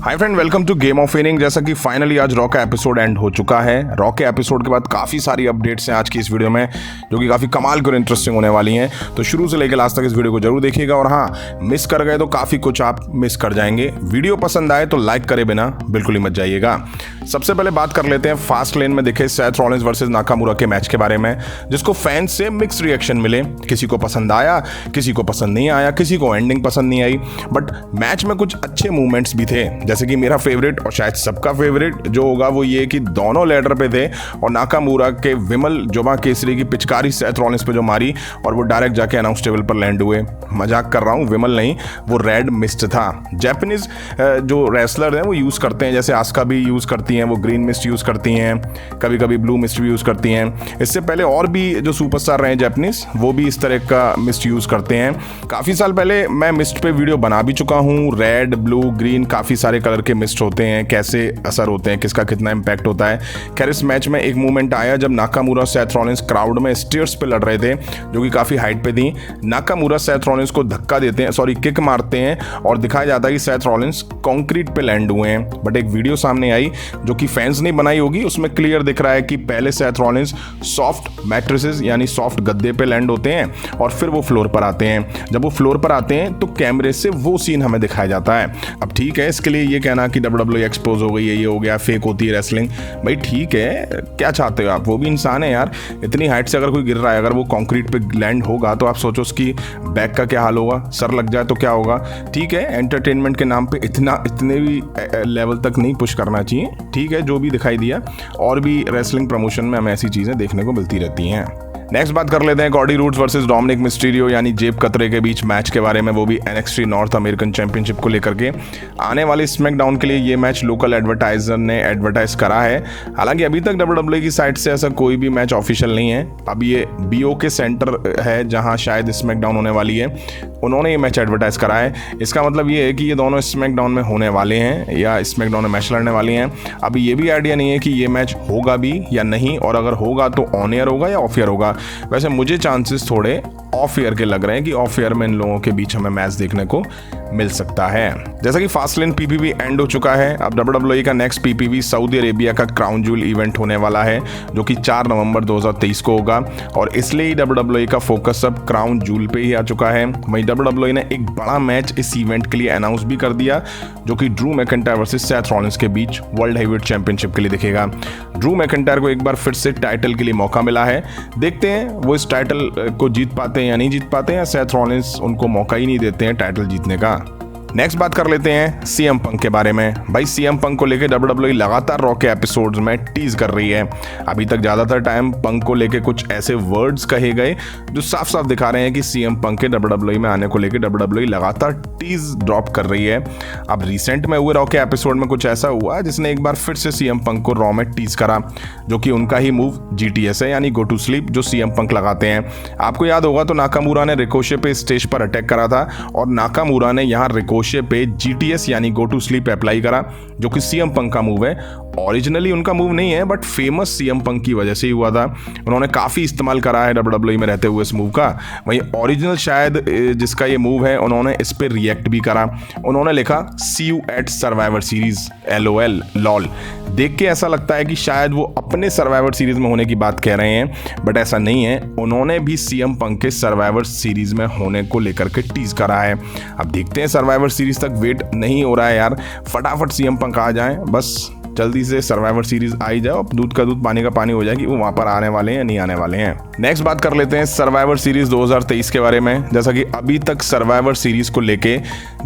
Hi friend, welcome to game of inning. जैसा कि finally आज रॉ का एपिसोड एंड हो चुका है। रॉ के एपिसोड के बाद काफ़ी सारी अपडेट्स हैं आज की इस वीडियो में, जो कि काफ़ी कमाल की और इंटरेस्टिंग होने वाली हैं। तो शुरू से लेकर लास्ट तक इस वीडियो को जरूर देखिएगा। और हाँ, मिस कर गए तो काफ़ी कुछ आप मिस कर जाएंगे। वीडियो पसंद आए तो लाइक करे बिना बिल्कुल ही मत जाइएगा। सबसे पहले बात कर लेते हैं फास्ट लेन में दिखे सेथ रॉलिंस वर्सेस नाकामुरा के मैच के बारे में, जिसको फैंस से मिक्स रिएक्शन मिले। किसी को पसंद आया, किसी को पसंद नहीं आया, किसी को एंडिंग पसंद नहीं आई। बट मैच में कुछ अच्छे मूवमेंट्स भी थे, जैसे कि मेरा फेवरेट और शायद सबका फेवरेट जो होगा वो ये कि दोनों लैडर पे थे और नाकामुरा के विमल जोबा केसरी की पिचकारी सेथ रॉलिंस पे जो मारी और वो डायरेक्ट जाके अनाउंस टेबल पर लैंड हुए। मजाक कर रहा हूँ, विमल नहीं, वो रेड मिस्ट था। जापानीज जो रेसलर हैं वो यूज़ करते हैं, जैसे आस्का भी यूज़ करती हैं, वो ग्रीन मिस्ट यूज़ करती हैं, कभी कभी ब्लू मिस्ट भी यूज़ करती हैं। इससे पहले और भी जो सुपरस्टार रहे हैं जापानीज, वो भी इस तरह का मिस्ट यूज़ करते हैं। काफ़ी साल पहले मैं मिस्ट पे वीडियो बना भी चुका हूँ। रेड, ब्लू, ग्रीन, काफ़ी सारे कलर के मिस्ट होते हैं, कैसे असर होते हैं, किसका कितना इम्पैक्ट होता है। खैर, इस मैच में एक मूवमेंट आया जब नाकामुरा सेथ रॉलिंस क्राउड में स्टेयर्स पे लड़ रहे थे, जो कि काफ़ी हाइट पे थी। नाकामुरा सेथ रॉलिंस को धक्का देते हैं, सॉरी किक मारते हैं और दिखाया जाता है कि सेथ रॉलिंस कंक्रीट पे लैंड हुए हैं। बट एक वीडियो सामने आई जो कि फैंस ने बनाई होगी, उसमें क्लियर दिख रहा है कि पहले सेथ रॉलिंस सॉफ्ट मैट्रेसेस यानी सॉफ्ट गद्दे पे लैंड होते हैं और फिर वो फ्लोर पर आते हैं। जब वो फ्लोर पर आते हैं तो कैमरे से वो सीन हमें दिखाया जाता है। अब ठीक है, इसके लिए ये कहना कि WWE एक्सपोज हो गई है, ये हो गया, फेक होती है रेसलिंग, भाई ठीक है, क्या चाहते हो आप, वो भी इंसान है यार। इतनी हाइट से अगर कोई गिर रहा है, अगर वो कंक्रीट पे लैंड होगा तो आप सोचो उसकी बैक का क्या हाल होगा, सर लग जाए तो क्या होगा। ठीक है, एंटरटेनमेंट के नाम पे इतने भी लेवल तक नहीं पुश करना चाहिए। ठीक है, जो भी दिखाई दिया, और भी रेसलिंग प्रमोशन में हमें ऐसी चीज़ें देखने को मिलती रहती हैं। नेक्स्ट बात कर लेते हैं Cardi roads versus Dominik Mysterio यानी जेब कतरे के बीच मैच के बारे में, वो भी NXT नॉर्थ अमेरिकन चैंपियनशिप को लेकर के। आने वाले स्मैकडाउन के लिए ये मैच लोकल एडवर्टाइजर ने एडवर्टाइज करा है। हालांकि अभी तक WWE की साइड से ऐसा कोई भी मैच ऑफिशियल नहीं है। अब ये BO के सेंटर है जहां शायद स्मैकडाउन होने वाली है, उन्होंने ये मैच एडवर्टाइज करा है। इसका मतलब ये है कि ये दोनों स्मैकडाउन में होने वाले हैं या स्मैकडाउन में मैच लड़ने वाली हैं। अभी ये भी आइडिया नहीं है कि ये मैच होगा भी या नहीं, और अगर होगा तो ऑन एयर होगा या ऑफ एयर होगा। वैसे मुझे चांसेस थोड़े ऑफ एयर के लग रहे हैं कि ऑफ एयर में इन लोगों के बीच हमें मैच देखने को मिल सकता है। जैसा कि फास्ट लेन PPV एंड हो चुका है, अब WWE का नेक्स्ट PPV सऊदी अरेबिया का क्राउन जूल इवेंट होने वाला है, जो कि 4 नवंबर 2023 को होगा। और इसलिए ही WWE का फोकस अब क्राउन जूल पे ही आ चुका है। वहीं WWE ने एक बड़ा मैच इस इवेंट के लिए अनाउंस भी कर दिया, जो कि Drew McIntyre versus Seth Rollins के बीच वर्ल्ड हेवीवेट चैंपियनशिप के लिए दिखेगा। ड्रू मैकिंटायर को एक बार फिर से टाइटल के लिए मौका मिला है। देखते हैं वो इस टाइटल को जीत पाते हैं या नहीं जीत पाते हैं, या सेथ रॉलिंस उनको मौका ही नहीं देते हैं टाइटल जीतने का। नेक्स्ट बात कर लेते हैं CM पंक के बारे में। भाई CM पंक को लेके WWE लगातार रॉ के एपिसोड्स में टीज कर रही है। अभी तक ज़्यादातर टाइम पंक को लेके कुछ ऐसे वर्ड्स कहे गए जो साफ साफ दिखा रहे हैं कि CM पंक के WWE में आने को लेके WWE लगातार टीज ड्रॉप कर रही है। अब रिसेंट में हुए रॉ के एपिसोड में कुछ ऐसा हुआ जिसने एक बार फिर से CM पंक को रॉ में टीज करा, जो कि उनका ही मूव GTS है, यानी गो टू स्लीप, जो CM पंक लगाते हैं। आपको याद होगा तो नाकामुरा ने रिकोशे पे स्टेज पर अटैक करा था और नाकामुरा ने यहाँ रिकोशे पे GTS यानी गो टू स्लीप अप्लाई करा, जो कि CM पंक का मूव है। ओरिजिनली उनका मूव नहीं है, बट फेमस CM पंक की वजह से ही हुआ था। उन्होंने काफ़ी इस्तेमाल करा है WWE में रहते हुए इस मूव का। वहीं ओरिजिनल शायद जिसका ये मूव है, उन्होंने इस पर रिएक्ट भी करा। उन्होंने लिखा see you at survivor series LOL LOL. देख के ऐसा लगता है कि शायद वो अपने सर्वाइवर सीरीज में होने की बात कह रहे हैं, बट ऐसा नहीं है। उन्होंने भी CM पंक के सर्वाइवर सीरीज में होने को लेकर के टीज करा है। अब देखते हैं, सर्वाइवर सीरीज तक वेट नहीं हो रहा है यार, फटाफट CM पंक आ जाए, बस जल्दी से सर्वाइवर सीरीज आई जाए और दूध का दूध पानी का पानी हो जाए कि वो वहां पर आने वाले हैं या नहीं आने वाले हैं। नेक्स्ट बात कर लेते हैं सर्वाइवर सीरीज 2023 के बारे में। जैसा कि अभी तक सर्वाइवर सीरीज को लेके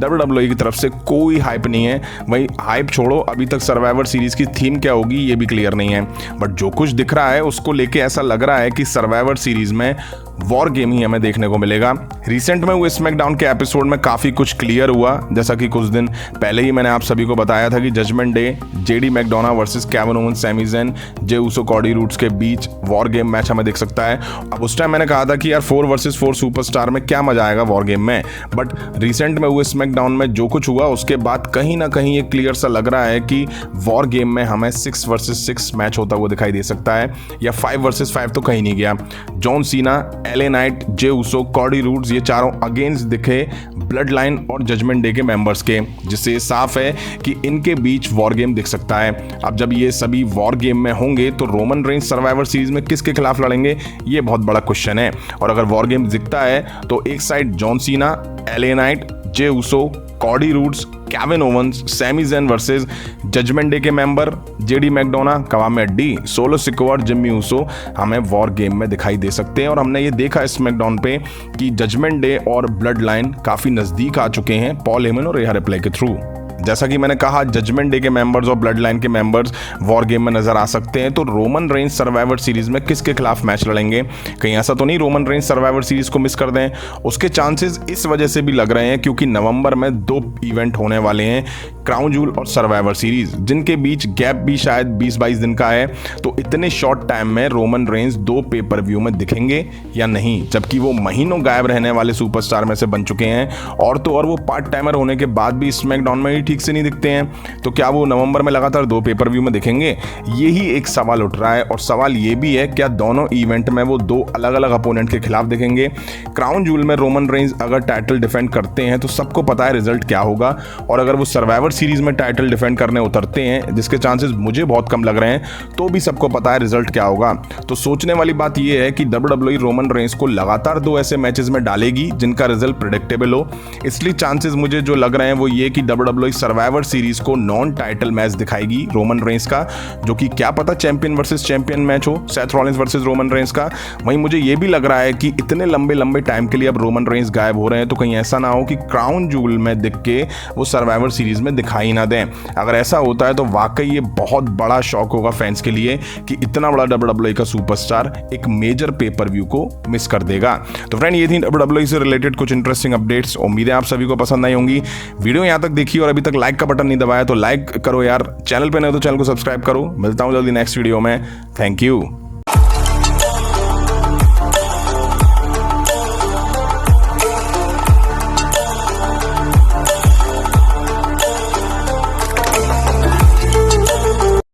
WWE की तरफ से कोई हाइप नहीं है। वही हाइप छोड़ो, अभी तक सर्वाइवर सीरीज की थीम क्या होगी ये भी क्लियर नहीं है। बट जो कुछ दिख रहा है उसको लेके ऐसा लग रहा है कि सर्वाइवर सीरीज में वॉर गेम ही हमें देखने को मिलेगा। रिसेंट में हुए स्मैकडाउन के एपिसोड में काफी कुछ क्लियर हुआ, जैसा कि कुछ दिन पहले ही मैंने आप सभी को बताया था कि judgment day JD McDonagh versus Kevin Owens, Sami Zayn, Jey Uso, Cody Rhodes के बीच वॉर गेम मैच हमें दिख सकता है। अब उस टाइम मैंने कहा था कि यार 4 वर्सेस 4 सुपरस्टार में क्या मजा आएगा वॉर गेम में। बट रिसेंट में हुए स्मैकडाउन में जो कुछ हुआ उसके बाद कहीं ना कहीं ये क्लियर सा लग रहा है कि वॉर गेम में हमें 6 वर्सेस 6 मैच होता हुआ दिखाई दे सकता है, या 5 वर्सेस 5 तो कहीं नहीं गया। John Cena LA Knight, Jey Uso, Cody roads, ये चारों अगेंस्ट दिखे ब्लड लाइन और जजमेंट डे के मेंबर्स के, जिससे साफ है कि इनके बीच वॉर गेम दिख सकता है। अब जब ये सभी वॉर गेम में होंगे तो रोमन रेंज सर्वाइवर सीरीज में किसके खिलाफ लड़ेंगे, ये बहुत बड़ा क्वेश्चन है। और अगर वॉर गेम दिखता है तो एक side John Cena, LA Knight, Jey Uso, Cody Rhodes, Kevin Owens, Sami Zayn versus judgment day के मेंबर जेडी मैकडोना, कवामेट डी, सोलो सिकोआ और जिम्मी ऊसो हमें वॉर गेम में दिखाई दे सकते हैं। और हमने ये देखा स्मैकडाउन पे कि जजमेंट डे और ब्लड लाइन काफ़ी नज़दीक आ चुके हैं पॉल हेमन और रिहा रिप्ले के थ्रू। जैसा कि मैंने कहा, जजमेंट डे के मेंबर्स और ब्लड लाइन के मेंबर्स वॉर गेम में नजर आ सकते हैं। तो रोमन रेंज सर्वाइवर सीरीज में किसके खिलाफ मैच लड़ेंगे? कहीं ऐसा तो नहीं रोमन रेंज सर्वाइवर सीरीज को मिस कर दें? उसके चांसेस इस वजह से भी लग रहे हैं क्योंकि नवंबर में 2 इवेंट होने वाले हैं, क्राउन जूल और सर्वाइवर सीरीज, जिनके बीच गैप भी शायद 20-22 दिन का है। तो इतने शॉर्ट टाइम में रोमन रेंज 2 पेपर व्यू में दिखेंगे या नहीं, जबकि वो महीनों गायब रहने वाले सुपरस्टार में से बन चुके हैं। और तो और वो पार्ट टाइमर होने के बाद भी स्मैकडाउन में ही ठीक से नहीं दिखते हैं। तो क्या वो नवंबर में लगातार 2 पेपर व्यू में दिखेंगे? यही एक सवाल उठ रहा है। और सवाल ये भी है, क्या दोनों इवेंट में वो 2 अलग अलग अपोनेंट के खिलाफ दिखेंगे? क्राउन जूल में रोमन रेंज अगर टाइटल डिफेंड करते हैं तो सबको पता है रिजल्ट क्या होगा। और अगर वो सर्वाइवर सीरीज में टाइटल डिफेंड करने उतरते हैं, जिसके चांसेस मुझे बहुत कम लग रहे हैं, तो भी सबको पता है रिजल्ट क्या होगा। तो सोचने वाली बात यह है कि WWE रोमन रेंज को लगातार 2 ऐसे मैचेस में डालेगी जिनका रिजल्ट प्रेडिक्टेबल हो। इसलिए चांसेस मुझे जो लग रहे हैं वो ये कि WWE सर्वाइवर सीरीज को नॉन टाइटल मैच दिखाएगी रोमन रेंज का, जो कि क्या पता चैंपियन वर्सेस चैंपियन मैच हो, Seth Rollins versus Roman Reigns का। वहीं मुझे ये भी लग रहा है कि इतने लंबे टाइम के लिए अब रोमन रेंज गायब हो रहे हैं तो कहीं ऐसा ना हो कि क्राउन जूल में दिख के वो सर्वाइवर सीरीज में दिखाई ना दें। अगर ऐसा होता है तो वाकई ये बहुत बड़ा शॉक होगा फैंस के लिए कि इतना बड़ा WWE का सुपरस्टार एक मेजर पेपर व्यू को मिस कर देगा। तो फ्रेंड, ये थी WWE से रिलेटेड कुछ इंटरेस्टिंग अपडेट्स। उम्मीद है आप सभी को पसंद आई होंगी। वीडियो यहां तक देखी और अभी तक लाइक का बटन नहीं दबाया तो लाइक करो यार। चैनल पे नहीं तो चैनल को सब्सक्राइब करो। मिलता हूं जल्दी नेक्स्ट वीडियो में। Thank you.